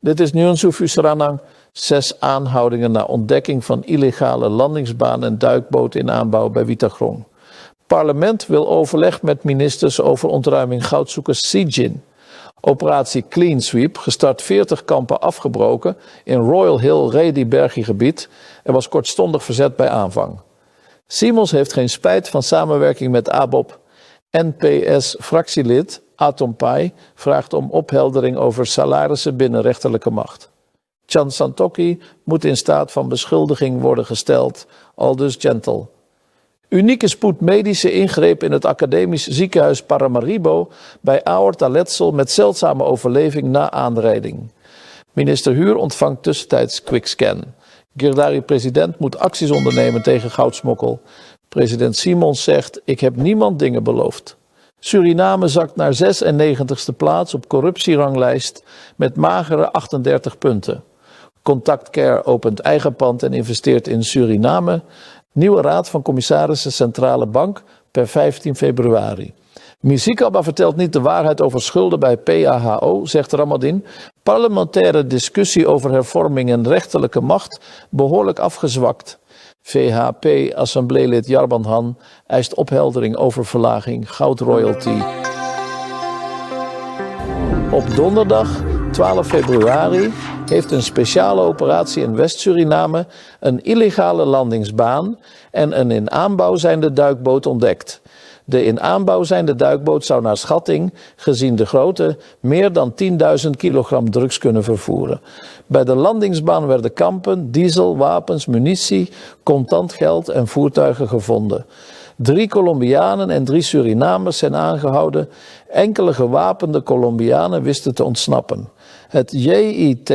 Dit is Nyonsu Fusaranang. 6 aanhoudingen na ontdekking van illegale landingsbaan en duikboot in aanbouw bij Witagrong. Parlement wil overleg met ministers over ontruiming goudzoekers Sijin. Operatie Clean Sweep, gestart 40 kampen afgebroken in Royal Hill Redi-Bergi gebied. Er was kortstondig verzet bij aanvang. Simons heeft geen spijt van samenwerking met ABOP. NPS-fractielid Atom Pai vraagt om opheldering over salarissen binnen rechterlijke macht. Chan Santokhi moet in staat van beschuldiging worden gesteld, aldus Gentle. Unieke spoedmedische ingreep in het academisch ziekenhuis Paramaribo bij aortaletsel met zeldzame overleving na aanrijding. Minister Huur ontvangt tussentijds quickscan. Girdari-president moet acties ondernemen tegen goudsmokkel. President Simons zegt: ik heb niemand dingen beloofd. Suriname zakt naar 96e plaats op corruptieranglijst met magere 38 punten. Contactcare opent eigen pand en investeert in Suriname. Nieuwe raad van commissarissen Centrale Bank per 15 februari. Mizikaba vertelt niet de waarheid over schulden bij PAHO, zegt Ramadin. Parlementaire discussie over hervorming en rechterlijke macht behoorlijk afgezwakt. VHP-assembleelid Jarban Han eist opheldering over verlaging goudroyalty. Op donderdag 12 februari heeft een speciale operatie in West-Suriname een illegale landingsbaan en een in aanbouw zijnde duikboot ontdekt. De in aanbouw zijnde duikboot zou naar schatting, gezien de grootte, meer dan 10.000 kilogram drugs kunnen vervoeren. Bij de landingsbaan werden kampen, diesel, wapens, munitie, contant geld en voertuigen gevonden. 3 Colombianen en 3 Surinamers zijn aangehouden. Enkele gewapende Colombianen wisten te ontsnappen. Het JIT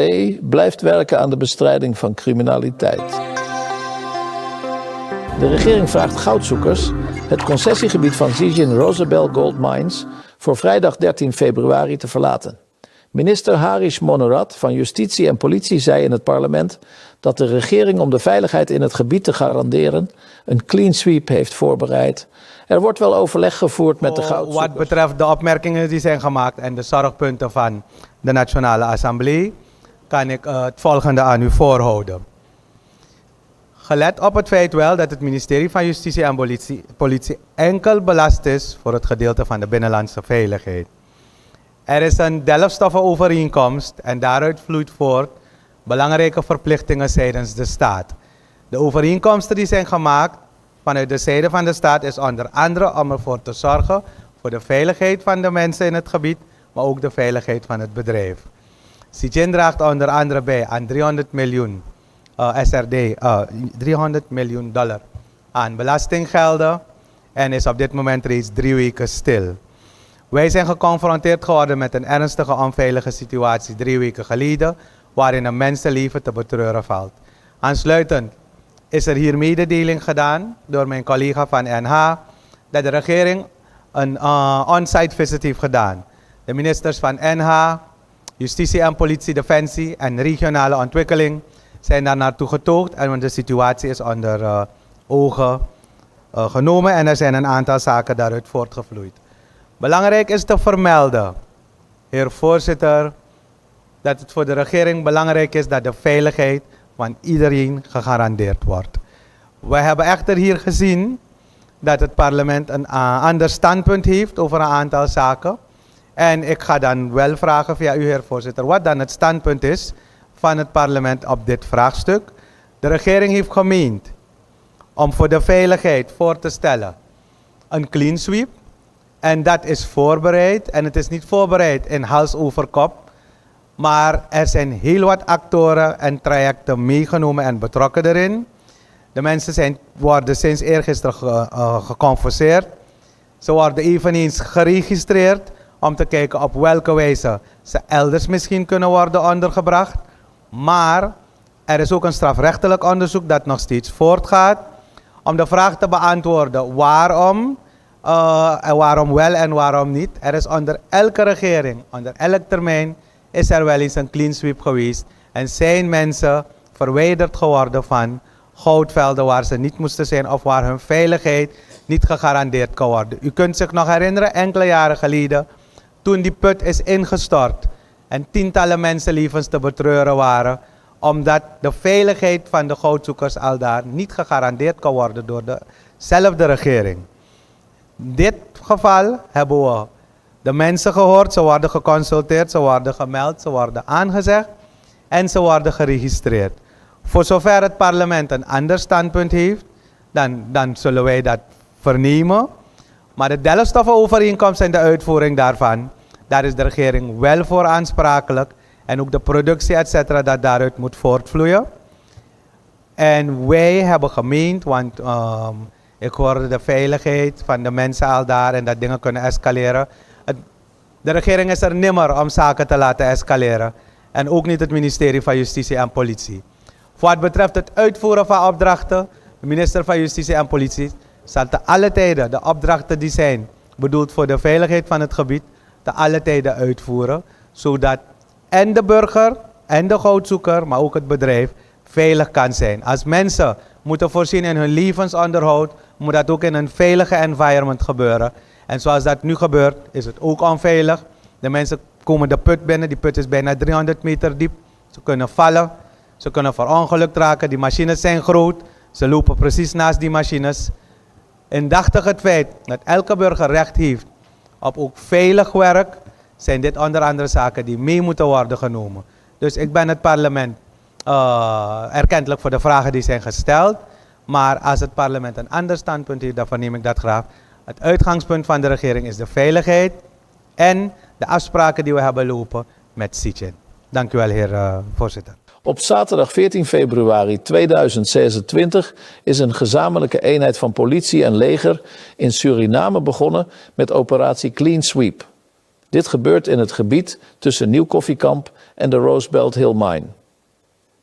blijft werken aan de bestrijding van criminaliteit. De regering vraagt goudzoekers het concessiegebied van Zijin Rosabel Gold Mines voor vrijdag 13 februari te verlaten. Minister Harish Monorat van Justitie en Politie zei in het parlement dat de regering om de veiligheid in het gebied te garanderen een clean sweep heeft voorbereid. Er wordt wel overleg gevoerd met de goudzoekers. Wat betreft de opmerkingen die zijn gemaakt en de zorgpunten van de Nationale Assemblée, kan ik het volgende aan u voorhouden. Gelet op het feit wel dat het ministerie van Justitie en Politie enkel belast is voor het gedeelte van de binnenlandse veiligheid. Er is een delfstoffenovereenkomst en daaruit vloeit voort belangrijke verplichtingen seitens de staat. De overeenkomsten die zijn gemaakt vanuit de zijde van de staat is onder andere om ervoor te zorgen voor de veiligheid van de mensen in het gebied, maar ook de veiligheid van het bedrijf. Zijin draagt onder andere bij aan 300 miljoen $300 miljoen aan belastinggelden en is op dit moment reeds 3 weken stil. Wij zijn geconfronteerd geworden met een ernstige onveilige situatie 3 weken geleden, waarin een mensenleven te betreuren valt. Aansluitend is er hier mededeling gedaan door mijn collega van NH dat de regering een on-site visit heeft gedaan. De ministers van NH, Justitie en Politie, Defensie en Regionale Ontwikkeling zijn daar naartoe getoogd en de situatie is onder ogen genomen en er zijn een aantal zaken daaruit voortgevloeid. Belangrijk is te vermelden, heer voorzitter, dat het voor de regering belangrijk is dat de veiligheid van iedereen gegarandeerd wordt. Wij hebben echter hier gezien dat het parlement een ander standpunt heeft over een aantal zaken. En ik ga dan wel vragen via u, heer voorzitter, wat dan het standpunt is van het parlement op dit vraagstuk. De regering heeft gemeend om voor de veiligheid voor te stellen een clean sweep. En dat is voorbereid. En het is niet voorbereid in hals over kop. Maar er zijn heel wat actoren en trajecten meegenomen en betrokken erin. De mensen worden sinds eergisteren geconfiskeerd. Ze worden eveneens geregistreerd om te kijken op welke wijze ze elders misschien kunnen worden ondergebracht. Maar er is ook een strafrechtelijk onderzoek dat nog steeds voortgaat. Om de vraag te beantwoorden waarom wel en waarom niet. Er is onder elke regering, onder elk termijn, is er wel eens een clean sweep geweest. En zijn mensen verwijderd geworden van goudvelden waar ze niet moesten zijn of waar hun veiligheid niet gegarandeerd kan worden. U kunt zich nog herinneren, enkele jaren geleden, toen die put is ingestort en tientallen mensenlevens te betreuren waren, omdat de veiligheid van de goudzoekers aldaar niet gegarandeerd kan worden door dezelfde regering. In dit geval hebben we de mensen gehoord, ze worden geconsulteerd, ze worden gemeld, ze worden aangezegd en ze worden geregistreerd. Voor zover het parlement een ander standpunt heeft, dan zullen wij dat vernemen. Maar de Delfstoffen-overeenkomst en de uitvoering daarvan, daar is de regering wel voor aansprakelijk. En ook de productie, et cetera, dat daaruit moet voortvloeien. En wij hebben gemeend, want ik hoorde de veiligheid van de mensen al daar en dat dingen kunnen escaleren. De regering is er nimmer om zaken te laten escaleren. En ook niet het ministerie van Justitie en Politie. Voor wat betreft het uitvoeren van opdrachten, de minister van Justitie en Politie zal te alle tijden de opdrachten die zijn bedoeld voor de veiligheid van het gebied, te alle tijden uitvoeren. Zodat en de burger en de goudzoeker, maar ook het bedrijf, veilig kan zijn. Als mensen moeten voorzien in hun levensonderhoud, moet dat ook in een veilige environment gebeuren. En zoals dat nu gebeurt, is het ook onveilig. De mensen komen de put binnen, die put is bijna 300 meter diep. Ze kunnen vallen, ze kunnen verongelukt raken, die machines zijn groot. Ze lopen precies naast die machines. Indachtig het feit dat elke burger recht heeft op ook veilig werk, zijn dit onder andere zaken die mee moeten worden genomen. Dus ik ben het parlement erkentelijk voor de vragen die zijn gesteld. Maar als het parlement een ander standpunt heeft, dan verneem ik dat graag. Het uitgangspunt van de regering is de veiligheid en de afspraken die we hebben lopen met Sitjen. Dank u wel, heer voorzitter. Op zaterdag 14 februari 2026 is een gezamenlijke eenheid van politie en leger in Suriname begonnen met operatie Clean Sweep. Dit gebeurt in het gebied tussen Nieuw Koffiekamp en de Roosevelt Hill Mine.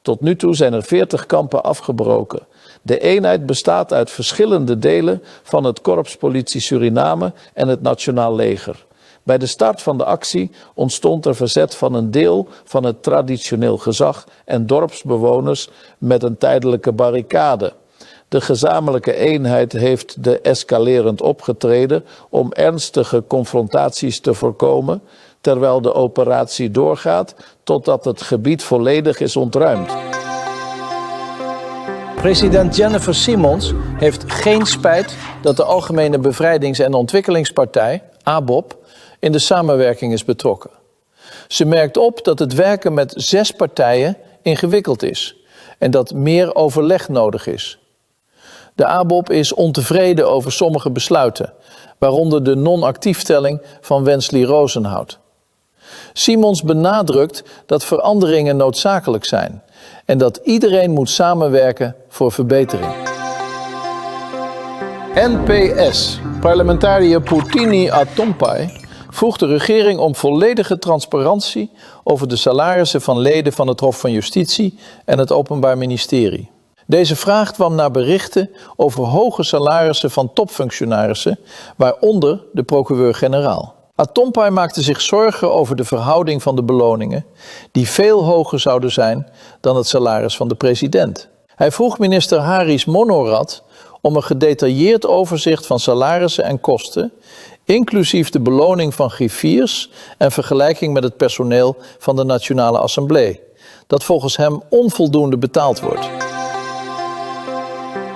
Tot nu toe zijn er 40 kampen afgebroken. De eenheid bestaat uit verschillende delen van het Korps Politie Suriname en het Nationaal Leger. Bij de start van de actie ontstond er verzet van een deel van het traditioneel gezag en dorpsbewoners met een tijdelijke barricade. De gezamenlijke eenheid heeft de escalerend opgetreden om ernstige confrontaties te voorkomen, terwijl de operatie doorgaat totdat het gebied volledig is ontruimd. President Jennifer Simons heeft geen spijt dat de Algemene Bevrijdings- en Ontwikkelingspartij, ABOP, in de samenwerking is betrokken. Ze merkt op dat het werken met 6 partijen ingewikkeld is en dat meer overleg nodig is. De ABOP is ontevreden over sommige besluiten, waaronder de non-actiefstelling van Wensley Rozenhout. Simons benadrukt dat veranderingen noodzakelijk zijn en dat iedereen moet samenwerken voor verbetering. NPS, parlementariër Putini Atompai, vroeg de regering om volledige transparantie over de salarissen van leden van het Hof van Justitie en het Openbaar Ministerie. Deze vraag kwam na berichten over hoge salarissen van topfunctionarissen, waaronder de procureur-generaal. Atompai maakte zich zorgen over de verhouding van de beloningen, die veel hoger zouden zijn dan het salaris van de president. Hij vroeg minister Haris Monorad om een gedetailleerd overzicht van salarissen en kosten, inclusief de beloning van griffiers en vergelijking met het personeel van de Nationale Assemblée, dat volgens hem onvoldoende betaald wordt.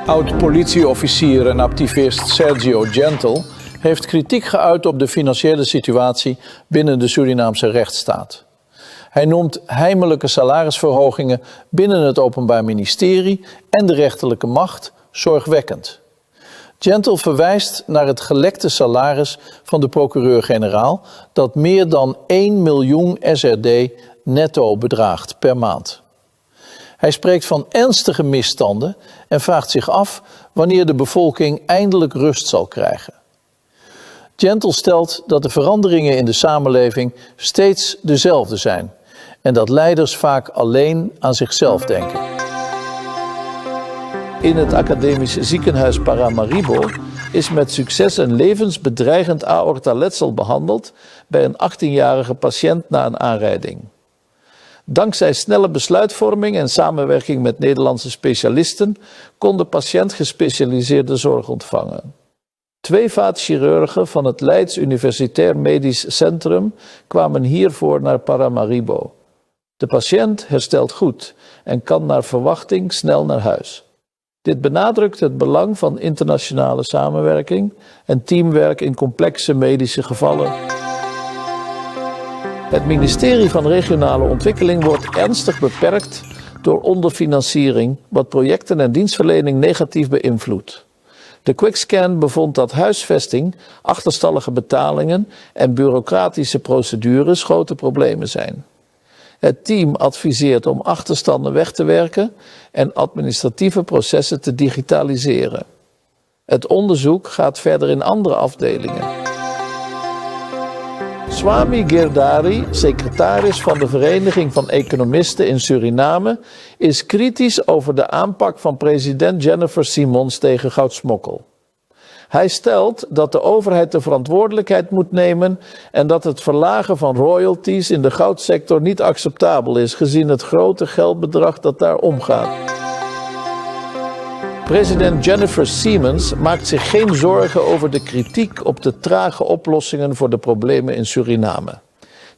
Oud-politieofficier en activist Sergio Gentle heeft kritiek geuit op de financiële situatie binnen de Surinaamse rechtsstaat. Hij noemt heimelijke salarisverhogingen binnen het Openbaar Ministerie en de rechterlijke macht zorgwekkend. Gentle verwijst naar het gelekte salaris van de procureur-generaal dat meer dan 1 miljoen SRD netto bedraagt per maand. Hij spreekt van ernstige misstanden en vraagt zich af wanneer de bevolking eindelijk rust zal krijgen. Gentle stelt dat de veranderingen in de samenleving steeds dezelfde zijn en dat leiders vaak alleen aan zichzelf denken. In het academisch ziekenhuis Paramaribo is met succes een levensbedreigend aortaletsel behandeld bij een 18-jarige patiënt na een aanrijding. Dankzij snelle besluitvorming en samenwerking met Nederlandse specialisten kon de patiënt gespecialiseerde zorg ontvangen. 2 vaatchirurgen van het Leids Universitair Medisch Centrum kwamen hiervoor naar Paramaribo. De patiënt herstelt goed en kan naar verwachting snel naar huis. Dit benadrukt het belang van internationale samenwerking en teamwerk in complexe medische gevallen. Het ministerie van Regionale Ontwikkeling wordt ernstig beperkt door onderfinanciering, wat projecten en dienstverlening negatief beïnvloedt. De Quickscan bevond dat huisvesting, achterstallige betalingen en bureaucratische procedures grote problemen zijn. Het team adviseert om achterstanden weg te werken en administratieve processen te digitaliseren. Het onderzoek gaat verder in andere afdelingen. Swami Girdhari, secretaris van de Vereniging van Economisten in Suriname, is kritisch over de aanpak van president Jennifer Simons tegen goudsmokkel. Hij stelt dat de overheid de verantwoordelijkheid moet nemen en dat het verlagen van royalties in de goudsector niet acceptabel is, gezien het grote geldbedrag dat daar omgaat. President Jennifer Simons maakt zich geen zorgen over de kritiek op de trage oplossingen voor de problemen in Suriname.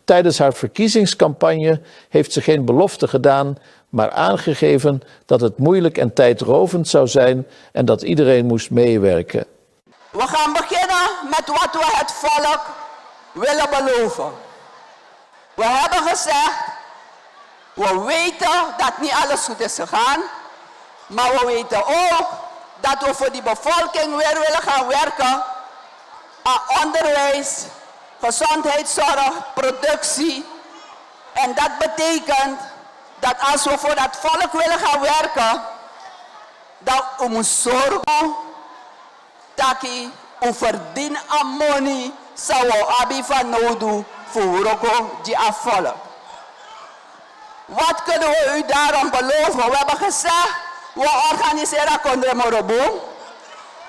Tijdens haar verkiezingscampagne heeft ze geen belofte gedaan, maar aangegeven dat het moeilijk en tijdrovend zou zijn en dat iedereen moest meewerken. We gaan beginnen met wat we het volk willen beloven. We hebben gezegd, we weten dat niet alles goed is gegaan, maar we weten ook dat we voor die bevolking weer willen gaan werken aan onderwijs, gezondheidszorg, productie. En dat betekent dat als we voor dat volk willen gaan werken, dat we moeten zorgen dat we verdienen aan money, zou we abi van nodig voor die afvallen. Wat kunnen we u daarom beloven? We hebben gezegd, we organiseren Kondre Morobo.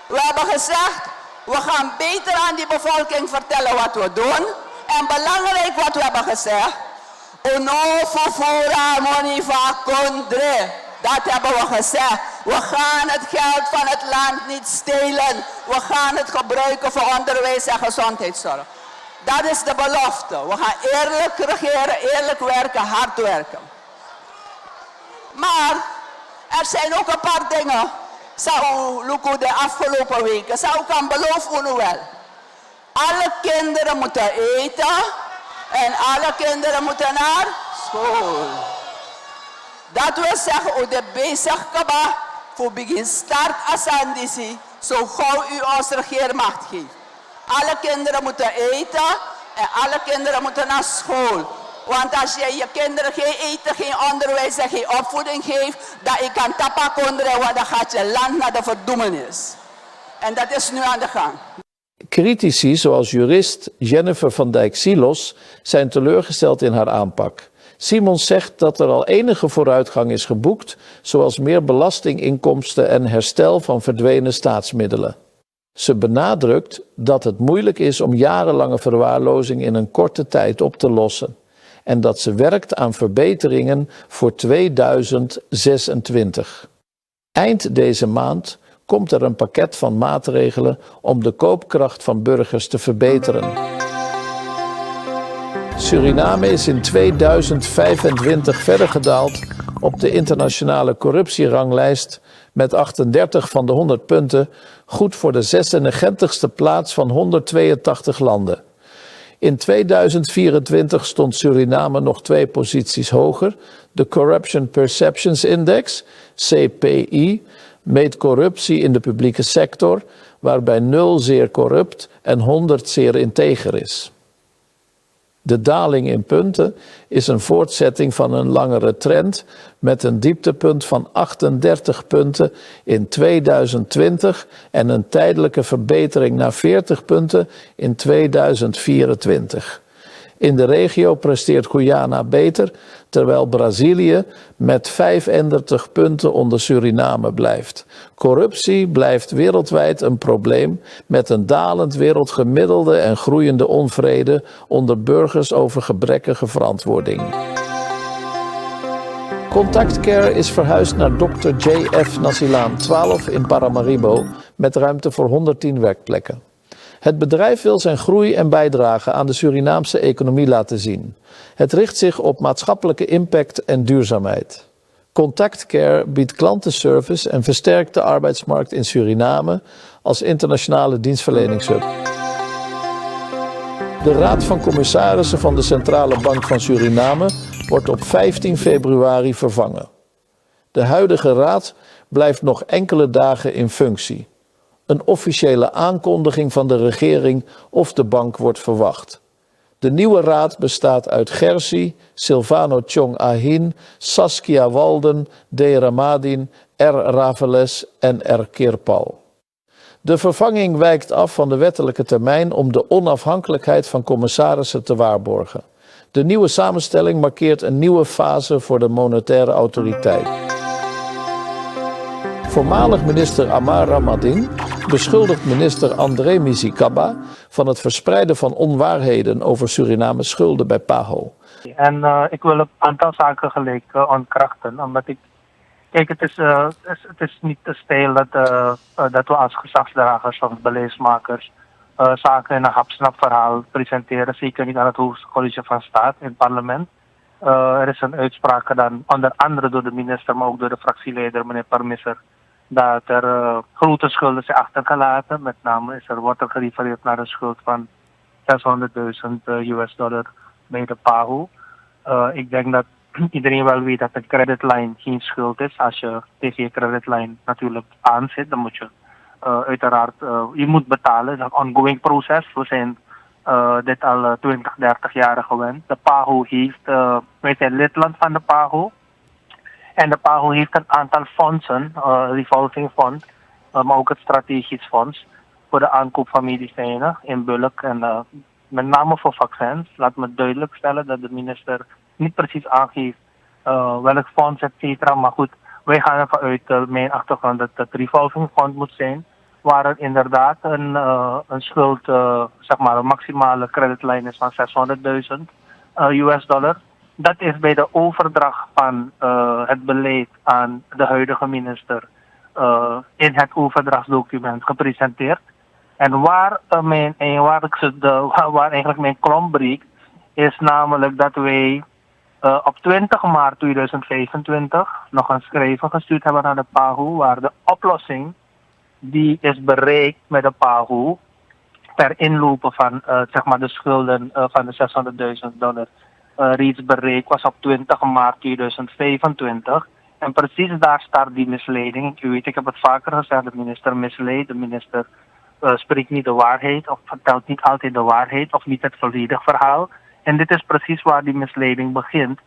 We hebben gezegd, we gaan beter aan die bevolking vertellen wat we doen. En belangrijk wat we hebben gezegd, ono fufura money van Kondre. Dat hebben we gezegd. We gaan het geld van het land niet stelen. We gaan het gebruiken voor onderwijs en gezondheidszorg. Dat is de belofte. We gaan eerlijk regeren, eerlijk werken, hard werken. Maar er zijn ook een paar dingen. Zou Luko de afgelopen weken. Zou ik aan beloven wel. Alle kinderen moeten eten. En alle kinderen moeten naar school. Dat wil zeggen, hoe de bezig kaba voor begin start asandisi, zo gauw u ons regeermacht geeft. Alle kinderen moeten eten en alle kinderen moeten naar school. Want als je je kinderen geen eten, geen onderwijs en geen opvoeding geeft, dat je kan tapakonderen, want dan gaat je land naar de verdoemenis. En dat is nu aan de gang. Critici zoals jurist Jennifer van Dijk-Silos zijn teleurgesteld in haar aanpak. Simons zegt dat er al enige vooruitgang is geboekt, zoals meer belastinginkomsten en herstel van verdwenen staatsmiddelen. Ze benadrukt dat het moeilijk is om jarenlange verwaarlozing in een korte tijd op te lossen en dat ze werkt aan verbeteringen voor 2026. Eind deze maand komt er een pakket van maatregelen om de koopkracht van burgers te verbeteren. Suriname is in 2025 verder gedaald op de internationale corruptieranglijst met 38 van de 100 punten, goed voor de 96e plaats van 182 landen. In 2024 stond Suriname nog 2 posities hoger. De Corruption Perceptions Index, CPI, meet corruptie in de publieke sector, waarbij 0 zeer corrupt en 100 zeer integer is. De daling in punten is een voortzetting van een langere trend met een dieptepunt van 38 punten in 2020 en een tijdelijke verbetering naar 40 punten in 2024. In de regio presteert Guyana beter, terwijl Brazilië met 35 punten onder Suriname blijft. Corruptie blijft wereldwijd een probleem met een dalend wereldgemiddelde en groeiende onvrede onder burgers over gebrekkige verantwoording. Contactcare is verhuisd naar Dr. J.F. Nasilaan 12 in Paramaribo met ruimte voor 110 werkplekken. Het bedrijf wil zijn groei en bijdrage aan de Surinaamse economie laten zien. Het richt zich op maatschappelijke impact en duurzaamheid. Contactcare biedt klantenservice en versterkt de arbeidsmarkt in Suriname als internationale dienstverleningshub. De Raad van Commissarissen van de Centrale Bank van Suriname wordt op 15 februari vervangen. De huidige raad blijft nog enkele dagen in functie. Een officiële aankondiging van de regering of de bank wordt verwacht. De nieuwe raad bestaat uit Gersi, Silvano Chong Ahin, Saskia Walden, D. Ramadin, R. Raveles en R. Kirpal. De vervanging wijkt af van de wettelijke termijn om de onafhankelijkheid van commissarissen te waarborgen. De nieuwe samenstelling markeert een nieuwe fase voor de monetaire autoriteit. Voormalig minister Amar Ramadin beschuldigt minister André Mizikaba van het verspreiden van onwaarheden over Surinames schulden bij PAHO. En ik wil een aantal zaken gelijk ontkrachten, omdat kijk, het is niet te stijl dat we als gezagsdragers of beleidsmakers zaken in een hapsnap verhaal presenteren, zeker niet aan het hoogste college van staat in het parlement. Er is een uitspraak gedaan, onder andere door de minister, maar ook door de fractieleider, meneer Parmisser, dat er grote schulden zijn achtergelaten. Met name wordt er gerefereerd naar een schuld van $600.000 bij de PAHO. Ik denk dat iedereen wel weet dat een creditline geen schuld is. Als je tegen je creditline natuurlijk aanzet, dan moet je uiteraard je moet betalen. Dat is een ongoing proces. We zijn dit al 20, 30 jaar gewend. De PAHO heeft, wij zijn lidland van de PAHO. En de PAHO heeft een aantal fondsen, revolving fund, maar ook het strategisch fonds voor de aankoop van medicijnen in bulk en met name voor vaccins. Laat me duidelijk stellen dat de minister niet precies aangeeft welk fonds, et cetera. Maar goed, wij gaan ervan uit, mijn achtergrond, dat het revolving fund moet zijn, waar er inderdaad een schuld, zeg maar een maximale creditline is van $600.000. Dat is bij de overdracht van het beleid aan de huidige minister in het overdrachtsdocument gepresenteerd. En waar eigenlijk mijn klomp breekt, is namelijk dat wij op 20 maart 2025 nog een schrijven gestuurd hebben naar de PAHO, waar de oplossing die is bereikt met de PAHO ter inlopen van zeg maar de schulden van de $600.000 reeds bereikt was op 20 maart 2025. En precies daar start die misleiding. U weet, ik heb het vaker gezegd, de minister misleidt, de minister spreekt niet de waarheid of vertelt niet altijd de waarheid of niet het volledige verhaal. En dit is precies waar die misleiding begint.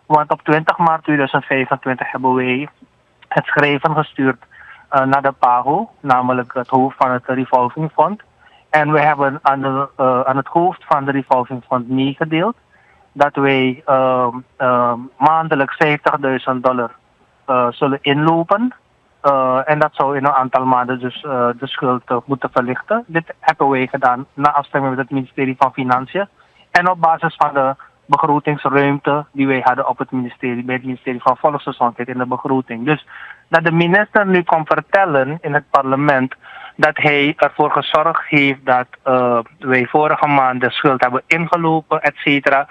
Want op 20 maart 2025 hebben wij het schrijven gestuurd naar de PAHO, namelijk het hoofd van het revolving fund. En we hebben aan het hoofd van de revolving fund meegedeeld dat wij maandelijks $50.000 zullen inlopen. En dat zou in een aantal maanden dus de schuld moeten verlichten. Dit hebben wij gedaan na afstemming met het ministerie van Financiën. En op basis van de begrotingsruimte die wij hadden op het ministerie, bij het ministerie van Volksgezondheid in de begroting. Dus dat de minister nu kon vertellen in het parlement dat hij ervoor gezorgd heeft dat wij vorige maand de schuld hebben ingelopen, et cetera.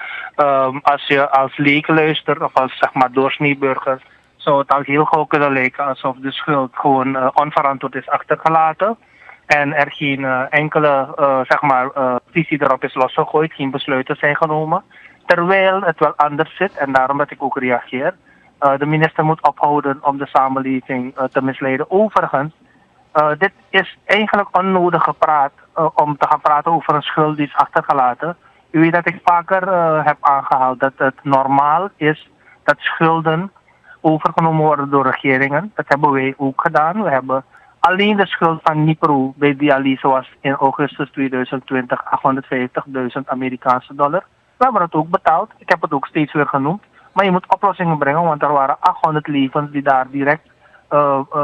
Als je als leek luistert of als zeg maar doorsneeburger, zou het al heel gauw kunnen lijken alsof de schuld gewoon onverantwoord is achtergelaten. En er geen enkele zeg maar, visie erop is losgegooid, geen besluiten zijn genomen. Terwijl het wel anders zit en daarom dat ik ook reageer. De minister moet ophouden om de samenleving te misleiden. Overigens, dit is eigenlijk onnodig gepraat om te gaan praten over een schuld die is achtergelaten. U weet dat ik vaker heb aangehaald dat het normaal is dat schulden overgenomen worden door regeringen. Dat hebben wij ook gedaan. We hebben alleen de schuld van Nipro bij dialyse was in augustus 2020 $850.000 Amerikaanse dollar. We hebben het ook betaald. Ik heb het ook steeds weer genoemd. Maar je moet oplossingen brengen, want er waren 800 levens die daar direct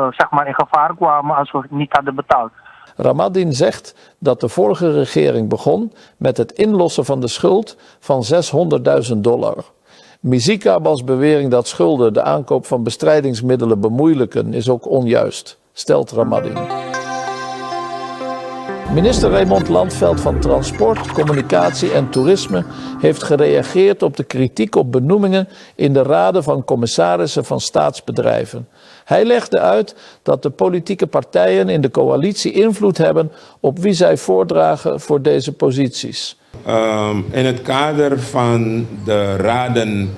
zeg maar in gevaar kwamen als we het niet hadden betaald. Ramadin zegt dat de vorige regering begon met het inlossen van de schuld van $600.000. Mizikaba's bewering dat schulden de aankoop van bestrijdingsmiddelen bemoeilijken is ook onjuist, stelt Ramadin. Minister Raymond Landveld van Transport, Communicatie en Toerisme heeft gereageerd op de kritiek op benoemingen in de raden van commissarissen van staatsbedrijven. Hij legde uit dat de politieke partijen in de coalitie invloed hebben op wie zij voordragen voor deze posities. In het kader van de raden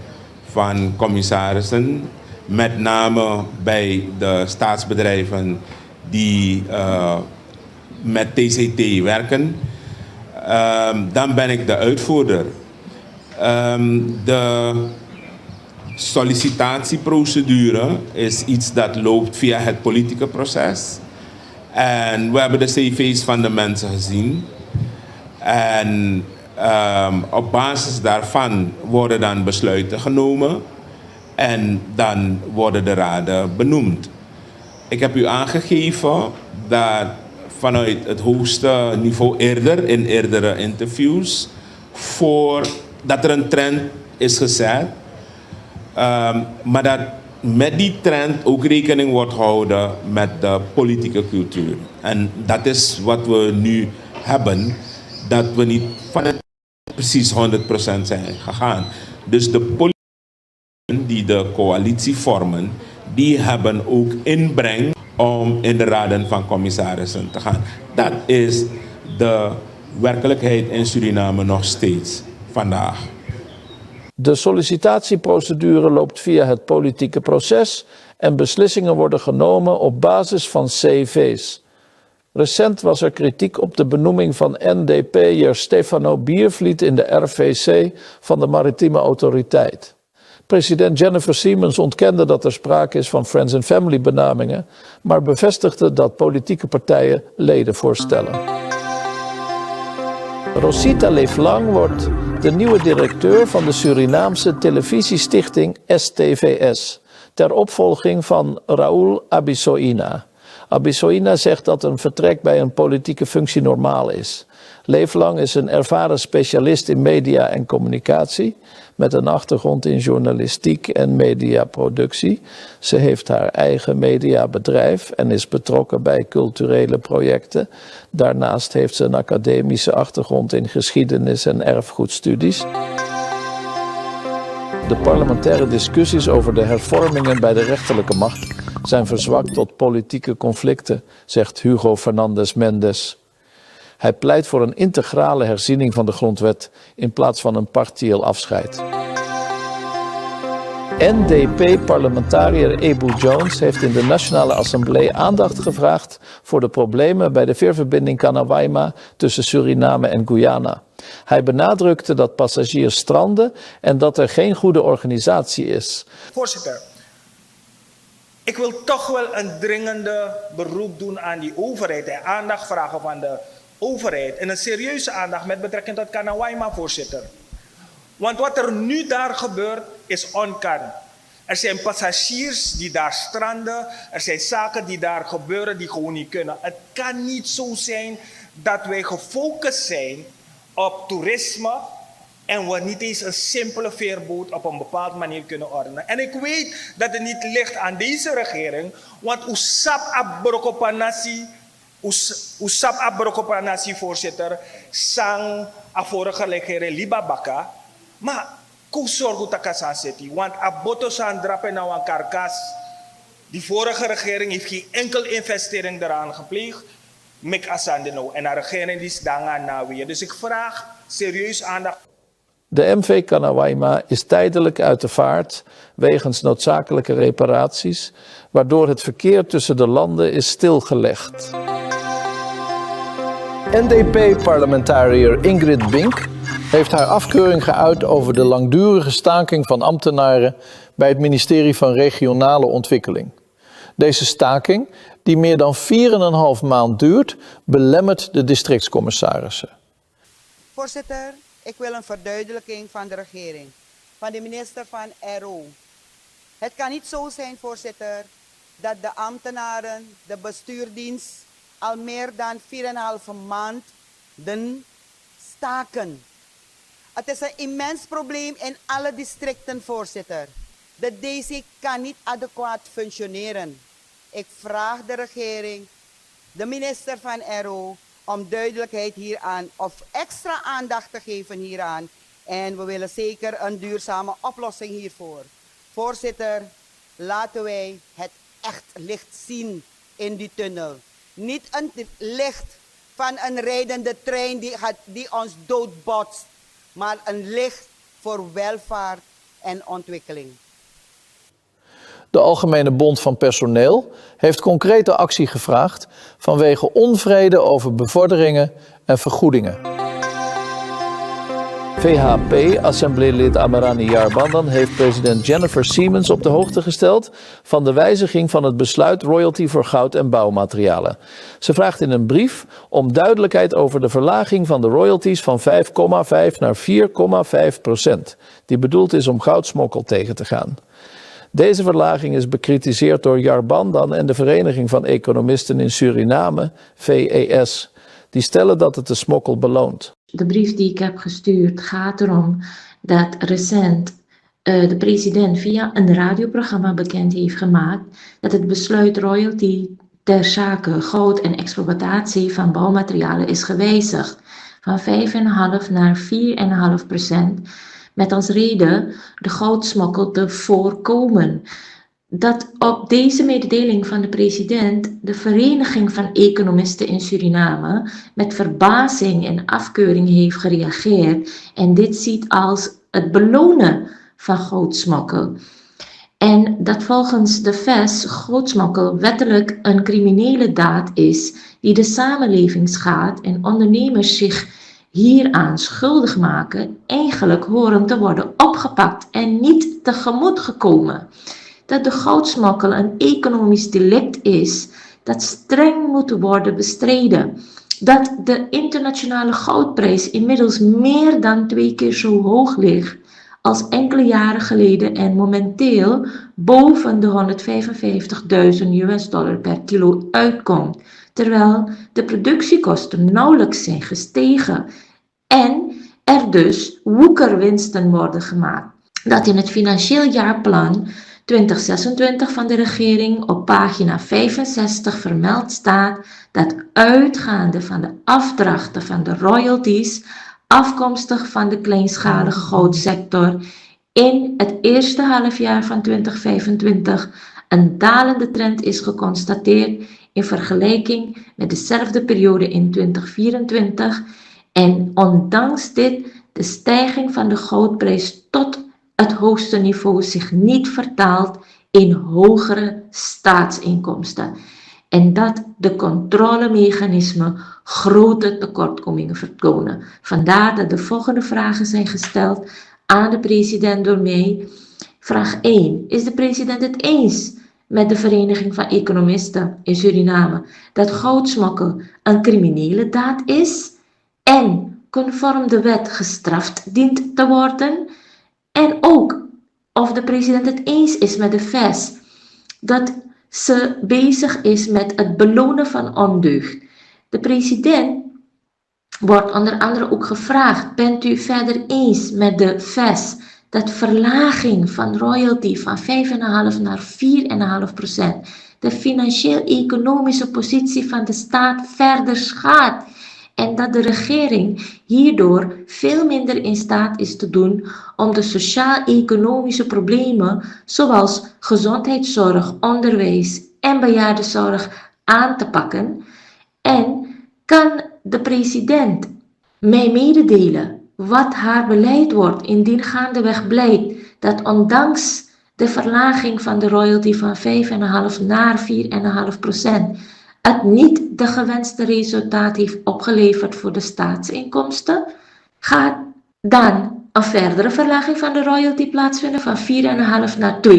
van commissarissen, met name bij de staatsbedrijven die met TCT werken, dan ben ik de uitvoerder. De sollicitatieprocedure is iets dat loopt via het politieke proces. En we hebben de cv's van de mensen gezien. En op basis daarvan worden dan besluiten genomen. En dan worden de raden benoemd. Ik heb u aangegeven dat vanuit het hoogste niveau in eerdere interviews, dat er een trend is gezet. Maar dat met die trend ook rekening wordt gehouden met de politieke cultuur. En dat is wat we nu hebben, dat we niet van het precies 100% zijn gegaan. Dus de politici die de coalitie vormen, die hebben ook inbreng om in de raden van commissarissen te gaan. Dat is de werkelijkheid in Suriname nog steeds vandaag. De sollicitatieprocedure loopt via het politieke proces en beslissingen worden genomen op basis van cv's. Recent was er kritiek op de benoeming van NDP'er Stefano Biervliet in de RVC van de Maritieme Autoriteit. President Jennifer Siemens ontkende dat er sprake is van Friends and Family benamingen, maar bevestigde dat politieke partijen leden voorstellen. Rosita Leeflang wordt de nieuwe directeur van de Surinaamse televisiestichting STVS, ter opvolging van Raoul Abisoina. Abisoina zegt dat een vertrek bij een politieke functie normaal is. Leeflang is een ervaren specialist in media en communicatie, met een achtergrond in journalistiek en mediaproductie. Ze heeft haar eigen mediabedrijf en is betrokken bij culturele projecten. Daarnaast heeft ze een academische achtergrond in geschiedenis en erfgoedstudies. De parlementaire discussies over de hervormingen bij de rechterlijke macht zijn verzwakt tot politieke conflicten, zegt Hugo Fernandez Mendes. Hij pleit voor een integrale herziening van de grondwet in plaats van een partieel afscheid. NDP-parlementariër Ebu Jones heeft in de Nationale Assemblée aandacht gevraagd voor de problemen bij de veerverbinding Kanawaima tussen Suriname en Guyana. Hij benadrukte dat passagiers stranden en dat er geen goede organisatie is. Voorzitter, ik wil toch wel een dringende beroep doen aan die overheid en aandacht vragen van de overheid. En een serieuze aandacht met betrekking tot Kanawaima, voorzitter. Want wat er nu daar gebeurt is onkan. Er zijn passagiers die daar stranden. Er zijn zaken die daar gebeuren die gewoon niet kunnen. Het kan niet zo zijn dat wij gefocust zijn op toerisme en we niet eens een simpele veerboot op een bepaalde manier kunnen ordenen. En ik weet dat het niet ligt aan deze regering, want Usap Abrokopanasi, voorzitter, sang a vorige regering Libabaka, maar kozorgu takasan seti, want aboto san drapen nou een karkas. Die vorige regering heeft geen enkel investering eraan gepleegd. Mek asande nou. En de regering die is dangaan na weer. Dus ik vraag serieus aandacht. De MV Kanawaima is tijdelijk uit de vaart wegens noodzakelijke reparaties, waardoor het verkeer tussen de landen is stilgelegd. NDP-parlementariër Ingrid Bink heeft haar afkeuring geuit over de langdurige staking van ambtenaren bij het ministerie van Regionale Ontwikkeling. Deze staking, die meer dan 4,5 maand duurt, belemmert de districtscommissarissen. Voorzitter, ik wil een verduidelijking van de regering, van de minister van RO. Het kan niet zo zijn, voorzitter, dat de ambtenaren, de bestuurdienst, al meer dan 4,5 maanden staken. Het is een immens probleem in alle districten, voorzitter. De DC kan niet adequaat functioneren. Ik vraag de regering, de minister van RO, om duidelijkheid hieraan of extra aandacht te geven hieraan. En we willen zeker een duurzame oplossing hiervoor. Voorzitter, laten wij het echt licht zien in die tunnel. Niet een licht van een rijdende trein die ons doodbotst, maar een licht voor welvaart en ontwikkeling. De Algemene Bond van Personeel heeft concrete actie gevraagd vanwege onvrede over bevorderingen en vergoedingen. VHP-assembleelid Amarani Yarbandan heeft president Jennifer Siemens op de hoogte gesteld van de wijziging van het besluit royalty voor goud en bouwmaterialen. Ze vraagt in een brief om duidelijkheid over de verlaging van de royalties van 5,5 naar 4,5%, die bedoeld is om goudsmokkel tegen te gaan. Deze verlaging is bekritiseerd door Yarbandan en de Vereniging van Economisten in Suriname, VES. Die stellen dat het de smokkel beloont. De brief die ik heb gestuurd gaat erom dat recent de president via een radioprogramma bekend heeft gemaakt dat het besluit royalty ter zake goud en exploitatie van bouwmaterialen is gewijzigd van 5,5 naar 4,5%. Met als reden de goudsmokkel te voorkomen. Dat op deze mededeling van de president de Vereniging van Economisten in Suriname met verbazing en afkeuring heeft gereageerd en dit ziet als het belonen van goudsmokkel. En dat volgens de VES goudsmokkel wettelijk een criminele daad is die de samenleving schaadt en ondernemers zich hieraan schuldig maken, eigenlijk horen te worden opgepakt en niet tegemoet gekomen. Dat de goudsmokkel een economisch delict is dat streng moet worden bestreden. Dat de internationale goudprijs inmiddels meer dan 2 keer zo hoog ligt als enkele jaren geleden en momenteel boven de $155.000 per kilo uitkomt, terwijl de productiekosten nauwelijks zijn gestegen en er dus woekerwinsten worden gemaakt. Dat in het financieel jaarplan 2026 van de regering op pagina 65 vermeld staat dat uitgaande van de afdrachten van de royalties afkomstig van de kleinschalige goudsector in het eerste halfjaar van 2025 een dalende trend is geconstateerd in vergelijking met dezelfde periode in 2024 en ondanks dit de stijging van de goudprijs tot het hoogste niveau zich niet vertaalt in hogere staatsinkomsten en dat de controlemechanismen grote tekortkomingen vertonen. Vandaar dat de volgende vragen zijn gesteld aan de president door mij. Vraag 1. Is de president het eens met de Vereniging van Economisten in Suriname dat goudsmokkel een criminele daad is en conform de wet gestraft dient te worden? En ook of de president het eens is met de VES dat ze bezig is met het belonen van ondeugd. De president wordt onder andere ook gevraagd, bent u verder eens met de VES dat verlaging van royalty van 5,5 naar 4,5% de financieel-economische positie van de staat verder schaadt en dat de regering hierdoor veel minder in staat is te doen om de sociaal-economische problemen zoals gezondheidszorg, onderwijs en bejaardenzorg aan te pakken? En kan de president mij mededelen wat haar beleid wordt indien gaandeweg blijkt dat ondanks de verlaging van de royalty van 5,5 naar 4,5% het niet de gewenste resultaat heeft opgeleverd voor de staatsinkomsten? Gaat dan een verdere verlaging van de royalty plaatsvinden van 4,5 naar 2,5%?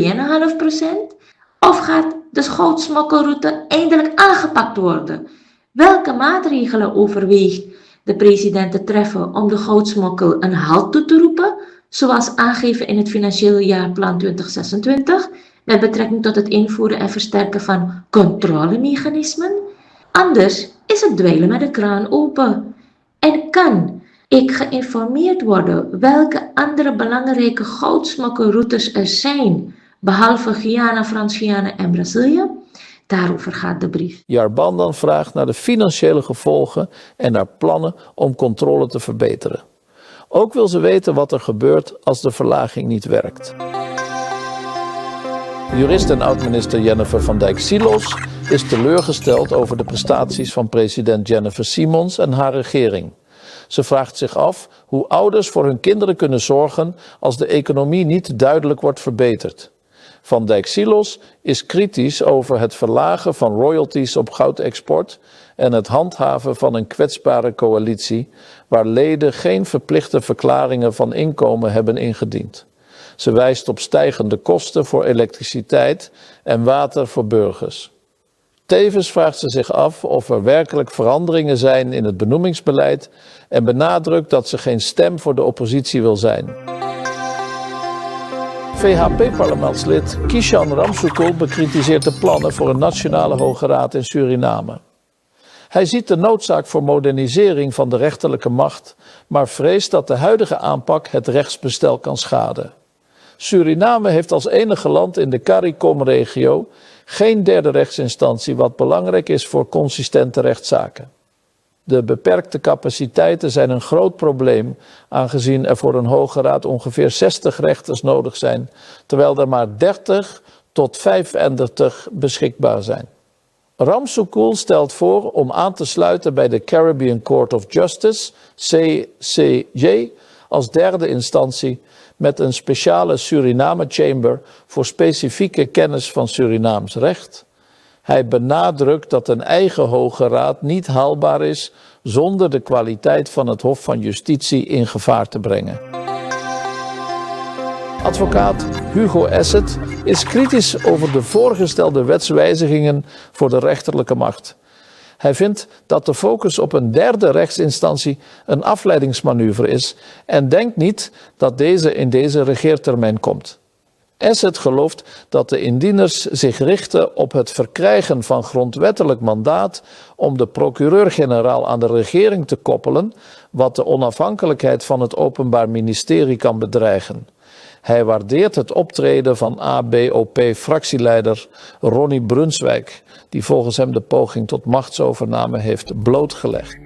Of gaat de goudsmokkelroute eindelijk aangepakt worden? Welke maatregelen overweegt de president te treffen om de goudsmokkel een halt toe te roepen, zoals aangegeven in het financieel jaarplan 2026, met betrekking tot het invoeren en versterken van controlemechanismen? Anders is het dweilen met de kraan open. En kan ik geïnformeerd worden welke andere belangrijke goudsmokkelroutes er zijn, behalve Guyana, Frans-Guyana en Brazilië? Daarover gaat de brief. Yarbandan vraagt naar de financiële gevolgen en naar plannen om controle te verbeteren. Ook wil ze weten wat er gebeurt als de verlaging niet werkt. Jurist en oud-minister Jennifer van Dijk-Silos is teleurgesteld over de prestaties van president Jennifer Simons en haar regering. Ze vraagt zich af hoe ouders voor hun kinderen kunnen zorgen als de economie niet duidelijk wordt verbeterd. Van Dijk-Silos is kritisch over het verlagen van royalties op goudexport en het handhaven van een kwetsbare coalitie waar leden geen verplichte verklaringen van inkomen hebben ingediend. Ze wijst op stijgende kosten voor elektriciteit en water voor burgers. Tevens vraagt ze zich af of er werkelijk veranderingen zijn in het benoemingsbeleid en benadrukt dat ze geen stem voor de oppositie wil zijn. VHP-parlementslid Kishan Ramsukul bekritiseert de plannen voor een nationale hoge raad in Suriname. Hij ziet de noodzaak voor modernisering van de rechterlijke macht, maar vreest dat de huidige aanpak het rechtsbestel kan schaden. Suriname heeft als enige land in de CARICOM-regio geen derde rechtsinstantie, wat belangrijk is voor consistente rechtszaken. De beperkte capaciteiten zijn een groot probleem, aangezien er voor een Hoge Raad ongeveer 60 rechters nodig zijn, terwijl er maar 30 tot 35 beschikbaar zijn. Ramsukul stelt voor om aan te sluiten bij de Caribbean Court of Justice, CCJ, als derde instantie met een speciale Suriname Chamber voor specifieke kennis van Surinaams recht. Hij benadrukt dat een eigen Hoge Raad niet haalbaar is zonder de kwaliteit van het Hof van Justitie in gevaar te brengen. Advocaat Hugo Esset is kritisch over de voorgestelde wetswijzigingen voor de rechterlijke macht. Hij vindt dat de focus op een derde rechtsinstantie een afleidingsmanoeuvre is en denkt niet dat deze in deze regeertermijn komt. Esset gelooft dat de indieners zich richten op het verkrijgen van grondwettelijk mandaat om de procureur-generaal aan de regering te koppelen, wat de onafhankelijkheid van het Openbaar Ministerie kan bedreigen. Hij waardeert het optreden van ABOP-fractieleider Ronnie Brunswijk, die volgens hem de poging tot machtsovername heeft blootgelegd.